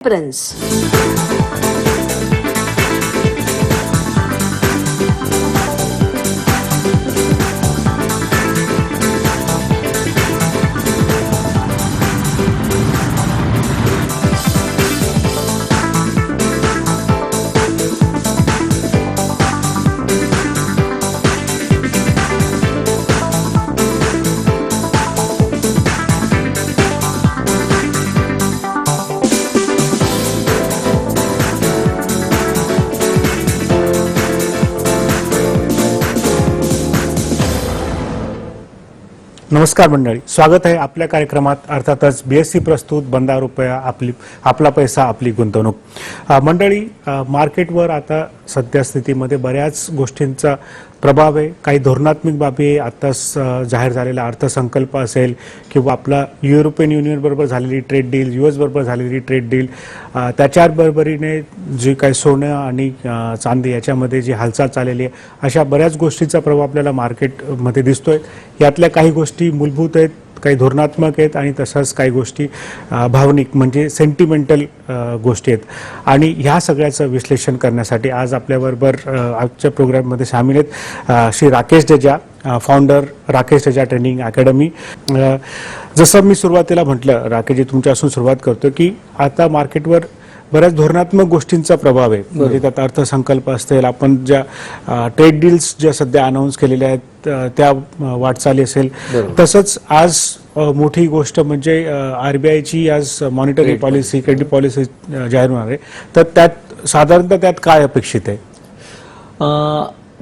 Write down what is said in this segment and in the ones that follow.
Prince. नमस्कार मंडळी, स्वागत आहे आपल्या कार्यक्रमात. अर्थातच बीएससी प्रस्तुत बंदा रुपया आपला पैसा आपली गुंतवणूक. मंडळी, मार्केटवर आता सध्या स्थितीमध्ये बऱ्याच गोष्टींचा प्रभाव आहे. काही धोरणात्मक बाबी आत्ताच जाहीर झालेला अर्थसंकल्प असेल किंवा आपला युरोपियन युनियन बरोबर झालेली ट्रेड डील, US बरोबर झालेली ट्रेड डील, त्याच्याबरोबरीने जी काही सोनं आणि चांदी याच्यामध्ये जी हालचाल चाललेली आहे, अशा बऱ्याच गोष्टींचा प्रभाव आपल्याला मार्केटमध्ये दिसतोय. यातल्या काही गोष्टी मूलभूत आहेत, काही धोरणात्मक आहेत आणि तसंच काही गोष्टी भावनिक म्हणजे सेंटिमेंटल गोष्टी आहेत. आणि ह्या सगळ्याचं विश्लेषण करण्यासाठी आज आपल्याबरोबर आजच्या प्रोग्राममध्ये सामील आहेत श्री राकेश जजा, फाउंडर राकेश जजा ट्रेनिंग अकॅडमी. जसं मी सुरुवातीला म्हटलं, राकेशजी तुमच्यापासून सुरुवात करतो की आता मार्केटवर बऱ्याच धोरणात्मक गोष्टींचा प्रभाव आहे. म्हणजे त्यात अर्थसंकल्प असतील, आपण ज्या ट्रेड डील्स ज्या सध्या अनाऊन्स केलेल्या आहेत त्या वाटचाली असेल, तसंच आज मोठी गोष्ट म्हणजे RBIची आज मॉनिटरी पॉलिसी, क्रेडिट पॉलिसी जाहीर होणार आहे. तर त्यात साधारणतः त्यात काय अपेक्षित आहे?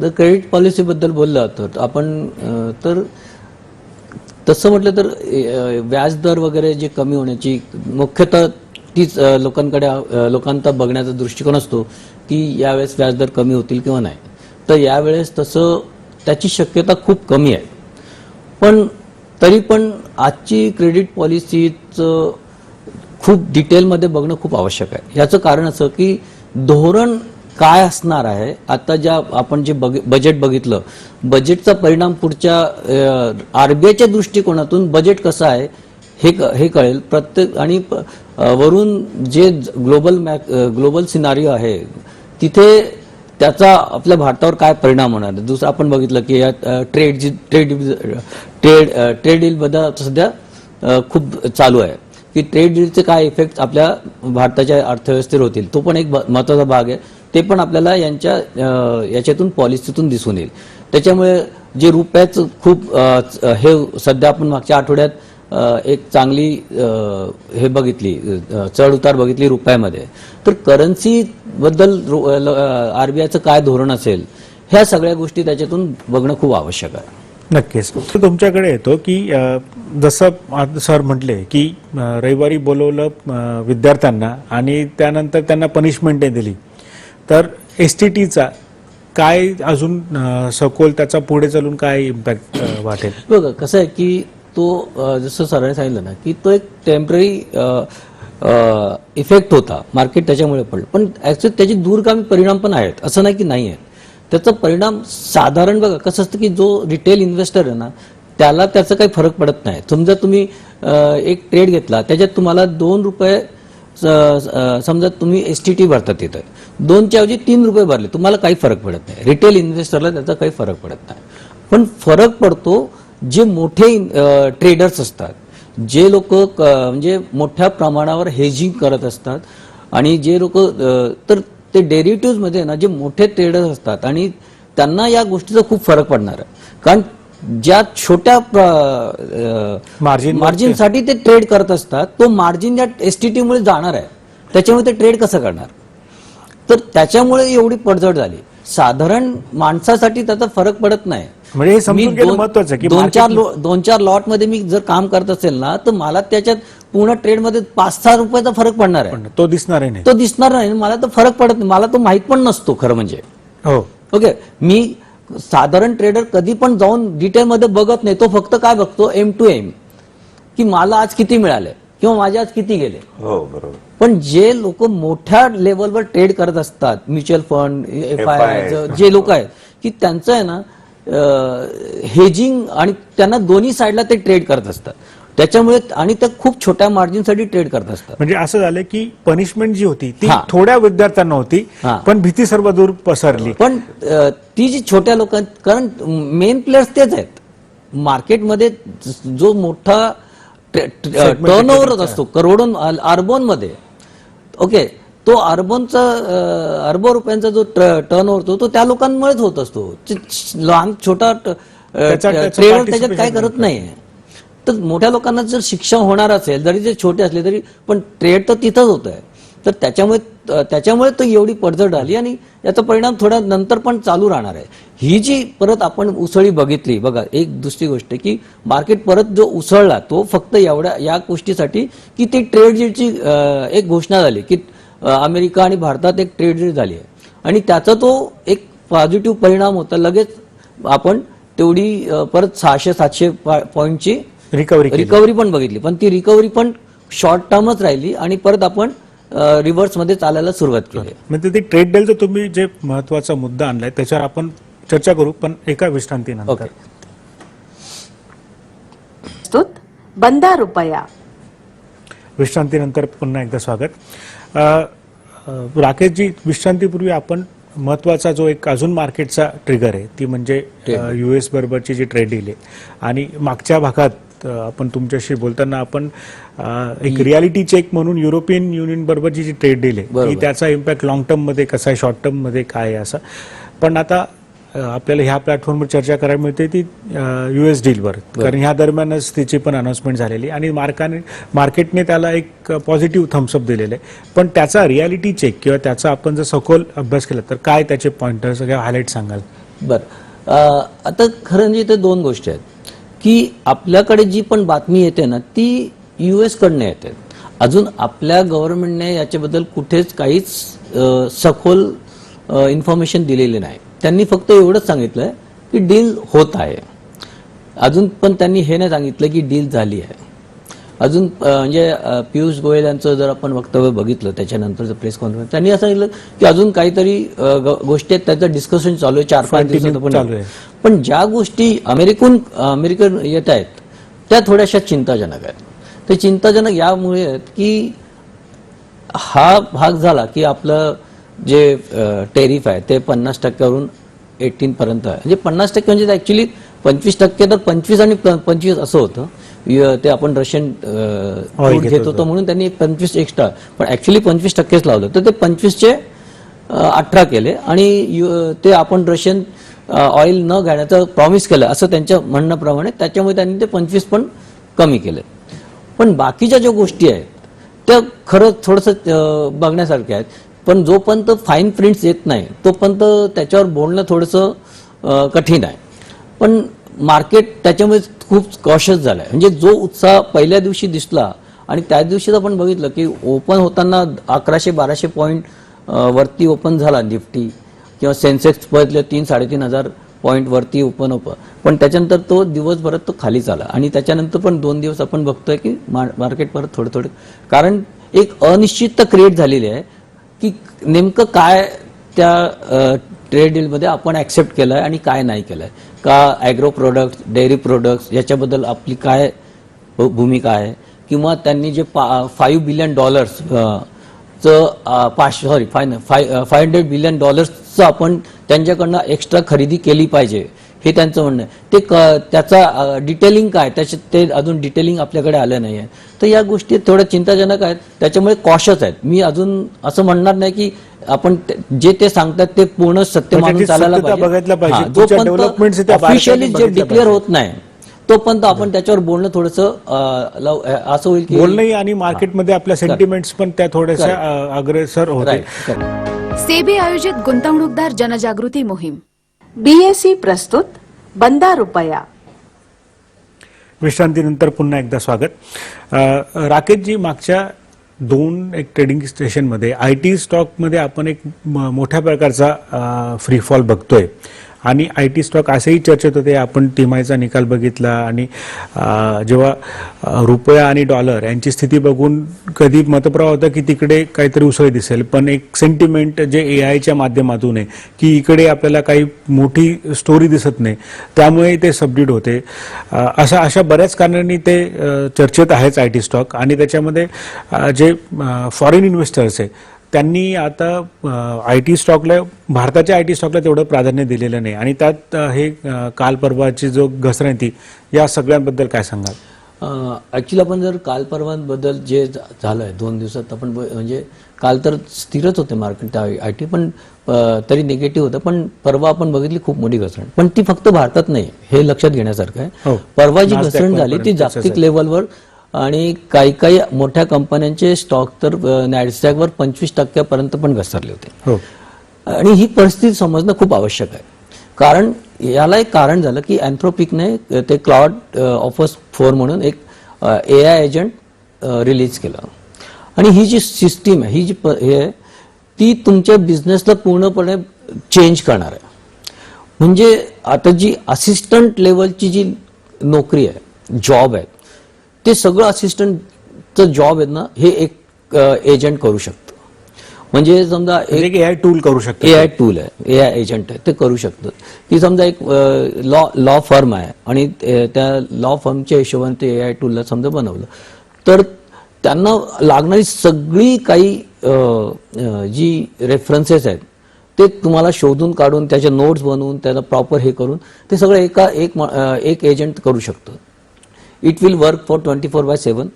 क्रेडिट पॉलिसीबद्दल बोललं तर आपण तर तसं म्हटलं तर व्याजदर वगैरे जे कमी होण्याची मुख्यतः तीच लोकांचा बघण्याचा दृष्टिकोन असतो की यावेळेस व्याजदर कमी होतील किंवा नाही. तर यावेळेस तसं त्याची शक्यता खूप कमी आहे. पण तरी पण आजची क्रेडिट पॉलिसीचं खूप डिटेलमध्ये बघणं खूप आवश्यक आहे. याचं कारण असं की धोरण काय असणार आहे. आता ज्या आपण जे बजेट बघितलं, बजेटचा परिणाम पुढच्या RBIच्या दृष्टिकोनातून बजेट कसं आहे हे कळेल प्रत्येक. आणि वरून जे ग्लोबल सिनारिओ आहे तिथे त्याचा आपल्या भारतावर काय परिणाम होणार. दुसरं आपण बघितलं की ट्रेड डील बद्दल सध्या खूप चालू आहे की ट्रेड डीलचे काय इफेक्ट आपल्या भारताच्या अर्थव्यवस्थेवर होतील. तो पण एक महत्त्वाचा भाग आहे. ते पण आपल्याला याच्यातून पॉलिसीतून दिसून येईल. त्याच्यामुळे जे रुपयाचं खूप हे सध्या आपण मागच्या आठवड्यात एक चांगली हे बघितली, चढ उतार बघितली रुपयामध्ये. तर करन्सी बद्दल RBIचं काय धोरण असेल, ह्या सगळ्या गोष्टी त्याच्यातून बघणं खूप आवश्यक आहे. नक्कीच. तुमच्याकडे येतो की जसं सर म्हटले की रविवारी बोलवलं विद्यार्थ्यांना आणि त्यानंतर त्यांना पनिशमेंट दिली, तर STTचा काय अजून सखोल त्याचा पुढे चालून काय इम्पॅक्ट वाटेल? बघा कसं आहे की तो जसं सरांनी सांगितलं ना की तो एक टेम्पररी इफेक्ट होता, मार्केट त्याच्यामुळे पडलं. पण ऍक्च्युअली त्याचे दूरगामी परिणाम पण आहेत, असं नाही की नाही आहेत. त्याचा परिणाम साधारण बघा कसं असतं की जो रिटेल इन्व्हेस्टर आहे ना त्याला त्याचा काही फरक पडत नाही. समजा तुम्ही एक ट्रेड घेतला, त्याच्यात तुम्हाला ₹2 समजा तुम्ही STT भरतात, तिथं 2च्या ऐवजी ₹3 भरले, तुम्हाला काही फरक पडत नाही. रिटेल इन्व्हेस्टरला त्याचा काही फरक पडत नाही. पण फरक पडतो जे मोठे ट्रेडर्स असतात, जे लोक म्हणजे मोठ्या प्रमाणावर हेजिंग करत असतात आणि जे लोक तर ते डेरिव्हेटिव्ह मध्ये ना जे मोठे ट्रेडर्स असतात आणि त्यांना या गोष्टीचा खूप फरक पडणार आहे. कारण ज्या छोट्या मार्जिनसाठी ते ट्रेड करत असतात, तो मार्जिन या STT मुळे जाणार आहे. त्याच्यामुळे ते ट्रेड कसं करणार? तर त्याच्यामुळे एवढी पडझड झाली. साधारण माणसासाठी त्याचा फरक पडत नाही. म्हणजे हे समजून घेणं महत्त्वाचं आहे की 2-4 लॉट मध्ये मी जर काम करत असेल ना तर मला त्याच्यात पूर्ण ट्रेड मध्ये ₹5-6 रुपयाचा फरक पडणार आहे. तो दिसणार आहे, तो दिसणार नाही. मला तर फरक पडत नाही, मला तो माहित पण नसतो खरं म्हणजे. हो, ओके. मी साधारण ट्रेडर कधी पण जाऊन डिटेलमध्ये बघत नाही. तो फक्त काय बघतो, M to M की मला आज किती मिळाले किंवा माझे आज किती गेले. हो, बरोबर. पण जे लोक मोठ्या लेवलवर ट्रेड करत असतात, म्युच्युअल फंड, FI जे लोक आहेत की त्यांचं आहे ना हेजिंग आणि त्यांना दोन्ही साईडला ते ट्रेड करत असतात. त्याच्यामुळे आणि त्या खूप छोट्या मार्जिनसाठी ट्रेड करत असतात. म्हणजे असं झालं की पनिशमेंट जी होती ती हा. थोड्या विद्यार्थ्यांना होती, हा. पण भीती सर्व दूर पसरली. पण ती जी छोट्या लोकां कारण मेन प्लेयर्स तेच आहेत मार्केटमध्ये. जो मोठा टर्नओव्हर असतो करोडो अर्बोनमध्ये, ओके, तो अरबो रुपयांचा जो टर्नओव्हर होतो तो त्या लोकांमुळेच होत असतो. लहान छोटा ट्रेडर त्याच्यात काय करत नाहीये. तर मोठ्या लोकांना जर शिक्षा होणार असेल, जरी ते छोटे असले तरी, पण ट्रेड तर तिथंच होत आहे. तर त्याच्यामुळे तो एवढी पडझड आली आणि याचा परिणाम थोड्या नंतर पण चालू राहणार आहे. ही जी परत आपण उसळी बघितली बघा, एक दुसरी गोष्ट की मार्केट परत जो उसळला तो फक्त या गोष्टीसाठी की ती ट्रेड डीलची एक घोषणा झाली की अमेरिका आणि भारतात एक ट्रेड डील झाली आहे आणि त्याचा तो एक पॉझिटिव्ह परिणाम होता. लगेच आपण तेवढी परत 600-700 पॉईंटची रिकव्हरी पण बघितली, पण ती रिकव्हरी पण शॉर्ट टर्मच राहिली आणि परत आपण रिव्हर्स मध्ये चालायला सुरुवात केली. म्हणजे ती ट्रेड डीलचा तुम्ही जे महत्वाचा मुद्दा आणलाय त्याच्यावर आपण चर्चा करू, पण एका विश्रांतीनंतर. बंदा रुपया. विश्रांतीनंतर पुन्हा एकदा स्वागत. राकेशजी, विश्रांतीपूर्वी आपण महत्वाचा जो एक अजून मार्केटचा ट्रिगर आहे ती म्हणजे US बरोबरची जी ट्रेड डील आहे. आणि मागच्या भागात आपण तुमच्याशी बोलताना आपण एक रियालिटी चेक म्हणून युरोपियन युनियन बरोबरची जी ट्रेड डील आहे की त्याचा इम्पॅक्ट लॉंग टर्म मध्ये कसा आहे, शॉर्ट टर्म मध्ये काय आहे असं. पण आता आपल्याला ह्या प्लॅटफॉर्मवर चर्चा करायला मिळते ती US डीलवर, कारण ह्या दरम्यानच तिची पण अनाउन्समेंट झालेली आणि मार्केटने त्याला एक पॉझिटिव्ह थम्सअप दिलेलं आहे. पण त्याचा रियालिटी चेक किंवा त्याचा आपण जर सखोल अभ्यास केला तर काय त्याचे पॉइंटर्स किंवा हायलाईट सांगाल? बरं, आता खरं म्हणजे इथे दोन गोष्टी आहेत की आपल्याकडे जी पण बातमी येते ना ती US कडनं येते. अजून आपल्या गव्हर्नमेंटने याच्याबद्दल कुठेच काहीच सखोल इन्फॉर्मेशन दिलेली नाही. त्यांनी फक्त एवढंच सांगितलंय की डील होत आहे. अजून पण त्यांनी हे नाही सांगितलं की डील झाली आहे. अजून म्हणजे पियुष गोयल यांचं जर आपण वक्तव्य बघितलं त्याच्यानंतरचं प्रेस कॉन्फरन्स, त्यांनी असं सांगितलं की अजून काहीतरी गोष्टी आहेत, त्याचं डिस्कशन चालू आहे, 4-5 दिवसात पण. पण ज्या गोष्टी अमेरिकन येत आहेत त्या थोड्याशा चिंताजनक आहेत. ते चिंताजनक यामुळे आहेत की हा भाग झाला की आपलं जे टेरिफ आहे ते 50% 18% पर्यंत आहे. म्हणजे 50% म्हणजे ऍक्च्युली 25% तर 25 आणि 25 असं होतं. ते आपण रशियन घेत होतो म्हणून त्यांनी 25 एक्स्ट्रा, पण ऍक्च्युली 25%च लावलं. तर ते 25चे 18 केले आणि ते आपण रशियन ऑइल न घेण्याचं प्रॉमिस केलं असं त्यांच्या म्हणण्याप्रमाणे. त्याच्यामुळे त्यांनी ते 25 पण कमी केले. पण बाकीच्या ज्या गोष्टी आहेत त्या खरं थोडंसं बघण्यासारख्या आहेत. पण जोपर्यंत फाईन प्रिंट्स येत नाही तोपर्यंत त्याच्यावर बोलणं थोडंसं कठीण आहे. पण मार्केट त्याच्यामुळे खूप कॉशियस झालं आहे. म्हणजे जो उत्साह पहिल्या दिवशी दिसला आणि त्याच दिवशीच आपण बघितलं की ओपन होताना 1100-1200 पॉईंट वरती ओपन झाला निफ्टी किंवा सेन्सेक्स बदले 3-3.5 पॉईंट वरती ओपन पण त्याच्यानंतर तो दिवसभरात तो खालीच आला आणि त्याच्यानंतर पण 2 दिवस आपण बघतोय की मार्केट परत थोडं कारण एक अनिश्चितता क्रिएट झालेली आहे की नेमकं काय त्या ट्रेड डीलमध्ये आपण ऍक्सेप्ट केलंय आणि काय नाही केलंय. का ॲग्रो प्रोडक्ट्स, डेअरी प्रोडक्ट्स याच्याबद्दल आपली काय भूमिका आहे, किंवा त्यांनी जे $5 बिलियन $500 बिलियन आपण त्यांच्याकडनं एक्स्ट्रा खरेदी केली पाहिजे हे त्यांचं म्हणणं आहे. ते त्याचा डिटेलिंग काय ते अजून डिटेलिंग आपल्याकडे आलं नाही आहे. तर या गोष्टी थोड्या चिंताजनक आहेत, त्याच्यामुळे कॉशियस आहेत. मी अजून असं म्हणणार नाही की आपण जे ते सांगतात ते पूर्ण सत्य मानून चालायला पाहिजे. जोपर्यंत ऑफिशियली जे डिक्लेअर होत नाही तोपर्यंत आपण त्याच्यावर बोलणं थोडंसं असं होईल की बोलणं आणि मार्केटमध्ये आपल्या सेंटिमेंट्स पण त्या थोड्याशा अग्रेसर होते. सेबी आयोजित गुंतवणूकदार जनजागृती मोहीम BSE प्रस्तुत बंदा रुपया. विश्रांतीनंतर पुन्हा एकदा स्वागत. राकेशजी, मागच्या 2 एक ट्रेडिंग स्टेशनमध्ये IT स्टॉकमध्ये आपण एक मोठ्या प्रकारचा फ्रीफॉल बघतोय आणि IT स्टॉक असेही चर्चेत होते. आपण तिमाहीचा निकाल बघितला आणि जेव्हा रुपया आणि डॉलर यांची स्थिती बघून कधी मतप्रवाह होता की तिकडे काहीतरी उसळ दिसेल, पण एक सेंटिमेंट जे AIच्या माध्यमातून आहे की इकडे आपल्याला काही मोठी स्टोरी दिसत नाही, त्यामुळे ते सबड्यूड होते. अशा बऱ्याच कारणांनी ते चर्चेत आहेच IT स्टॉक. आणि त्याच्यामध्ये जे फॉरेन इन्व्हेस्टर्स आहे त्यांनी आता IT स्टॉकला, भारताच्या IT स्टॉकला तेवढं प्राधान्य दिलेलं नाही आणि त्यात हे काल परवाची जो घसरणी या सगळ्यांबद्दल काय सांगाल? ॲक्च्युली आपण जर काल परवांबद्दल जे झालं आहे 2 दिवसात, आपण म्हणजे काल तर स्थिरच होते मार्केट IT, पण तरी निगेटिव्ह होतं. पण परवा आपण बघितली खूप मोठी घसरण, पण ती फक्त भारतात नाही, हे लक्षात घेण्यासारखं आहे. परवा जी घसरण झाली ती जागतिक लेवलवर, आणि काही मोठ्या कंपन्यांचे स्टॉक तर नॅसडॅकवर 25% पर्यंत पण घसरले होते. आणि ही परिस्थिती समजणं खूप आवश्यक आहे, कारण याला एक कारण झालं की अँथ्रोपिकने ते क्लाउड ऑफर्स 4 म्हणून एक AI एजंट रिलीज केलं. आणि ही जी सिस्टीम आहे, ही जी हे आहे, ती तुमच्या बिझनेसला पूर्णपणे चेंज करणार आहे. म्हणजे आता जी असिस्टंट लेवलची जी नोकरी आहे, जॉब आहे, ते सगळं असिस्टंटचं जॉब आहे ना, हे एक एजंट करू शकतं. म्हणजे समजा एक AI टूल करू शकतो, AI टूल आहे, AI एजंट आहे, ते करू शकतं. की समजा एक लॉ फर्म आहे आणि त्या लॉ फर्मच्या हिशोबाने ते AI टूलला समजा बनवलं, तर त्यांना लागणारी सगळी काही जी रेफरन्सेस आहेत ते तुम्हाला शोधून काढून त्याचे नोट्स बनवून त्याला प्रॉपर हे करून ते सगळं एक एजंट करू शकतो. It will work for 24/7.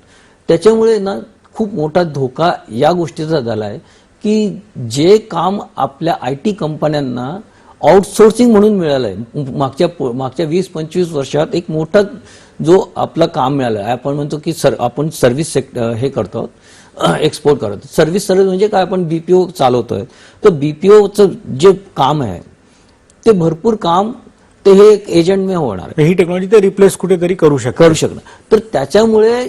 त्याच्यामुळे ना खूप मोठा धोका या गोष्टीचा झाला आहे की जे काम आपल्या IT कंपन्यांना आउटसोर्सिंग म्हणून मिळालं आहे, मागच्या 20-25 वर्षात एक मोठा जो आपलं काम मिळालं आहे, आपण म्हणतो की आपण सर्व्हिस हे करतो, एक्सपोर्ट करतो. सर्व्हिस म्हणजे काय, आपण BPO चालवतोय, तर BPOचं जे काम आहे ते भरपूर काम ते हे एक एजंटने होणार आहे. ही टेक्नॉलॉजी ते रिप्लेस कुठेतरी करू शकणार. तर त्याच्यामुळे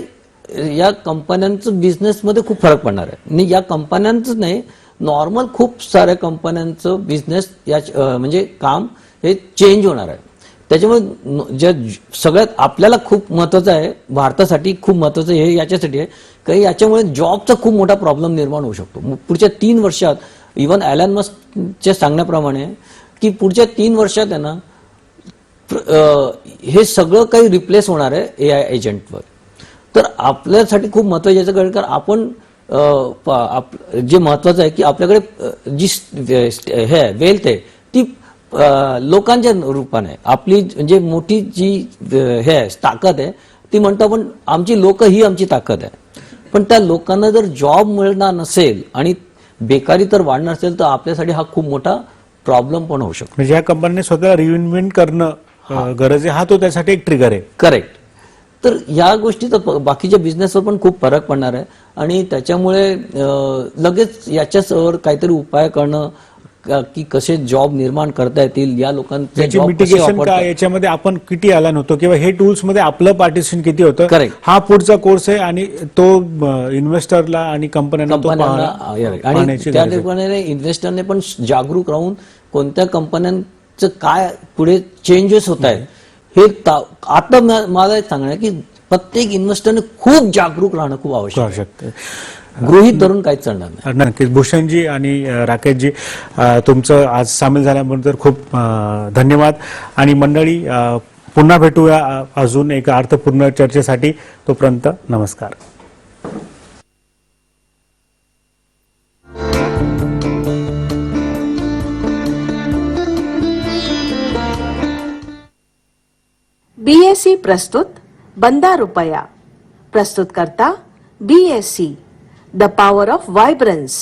या कंपन्यांचं बिझनेसमध्ये खूप फरक पडणार आहे. आणि या कंपन्यांचं नाही, नॉर्मल खूप साऱ्या कंपन्यांचं बिझनेस म्हणजे काम हे चेंज होणार आहे. त्याच्यामुळे ज्या सगळ्यात आपल्याला खूप महत्वाचं आहे, भारतासाठी खूप महत्वाचं हे याच्यासाठी आहे की याच्यामुळे जॉबचा खूप मोठा प्रॉब्लेम निर्माण होऊ शकतो. पुढच्या 3 वर्षात, इव्हन ॲलन मस्कच्या सांगण्याप्रमाणे की पुढच्या 3 वर्षात आहे ना, हे सगळं काही रिप्लेस होणार आहे AI एजंटवर. तर आपल्यासाठी खूप महत्वाचं याचं, कारण आपण जे महत्वाचं आहे की आपल्याकडे जी हे वेल्थ आहे ती लोकांच्या रूपाने आहे. आपली म्हणजे मोठी जी हे आहे ताकद आहे, ती म्हणतो आपण आमची लोक ही आमची ताकद आहे. पण त्या लोकांना जर जॉब मिळणार नसेल आणि बेकारी तर वाढणार असेल, तर आपल्यासाठी हा खूप मोठा प्रॉब्लेम पण होऊ शकतो. म्हणजे या कंपनीने स्वतःला रिइन्व्हेंट करणं गरज आहे, हा तो त्यासाठी एक ट्रिगर आहे. करेक्ट. तर या गोष्टीचा बाकीच्या बिझनेसवर पण खूप फरक पडणार आहे आणि त्याच्यामुळे लगेच याच्यावर काहीतरी उपाय करणं की कसे जॉब निर्माण करता येतील, या लोकांचे मिटिगेशन काय, याच्यामध्ये आपण किती आला नव्हतो किंवा हे टूल्स मध्ये आपलं पार्टिसिपेशन किती होतं, करेक्ट, हा पुढचा कोर्स आहे. आणि तो इन्व्हेस्टरला आणि कंपन्यांना आणि त्या ठिकाणी इन्व्हेस्टरने पण जागरूक राहून कोणत्या कंपन्यांचं काय पुढे चेंजेस होत आहेत हे आता मला एक सांगणं की प्रत्येक इन्व्हेस्टरने खूप जागरूक राहणं खूप आवश्यक आहे. गृहीत धरून काहीच चालणार नाही. नक्कीच. भूषणजी आणि राकेशजी, तुमचं आज सामील झाल्याबद्दल खूप धन्यवाद. आणि मंडळी, पुन्हा भेटूया अजून एका अर्थपूर्ण चर्चेसाठी. तोपर्यंत नमस्कार. BSE प्रस्तुत बंदा रुपया. प्रस्तुतकर्ता BSE, द पॉवर ऑफ वायब्रन्स.